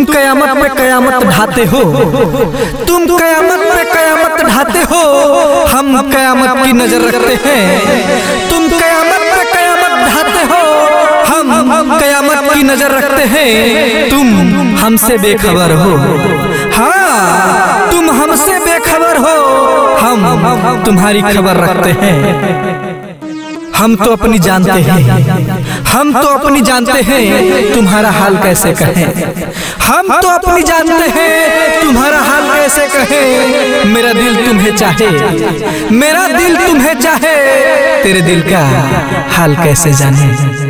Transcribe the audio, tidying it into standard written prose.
तुम कयामत पे कयामत ढाते हो, तुम कयामत पे कयामत ढाते हो, हम कयामत की नजर रखते हैं। तुम कयामत पे कयामत ढाते हो, हम कयामत की नजर रखते हैं। तुम हमसे बेखबर हो, हाँ तुम हमसे बेखबर हो, हम तुम्हारी खबर रखते हैं। हम तो अपनी जानते हैं, हम तो अपनी जानते हैं, तुम्हारा हाल कैसे कहें। हम तो अपनी जानते हैं, तुम्हारा हाल कैसे कहें। मेरा दिल तुम्हें चाहे, मेरा दिल तुम्हें चाहे, तेरे दिल का हाल कैसे जाने।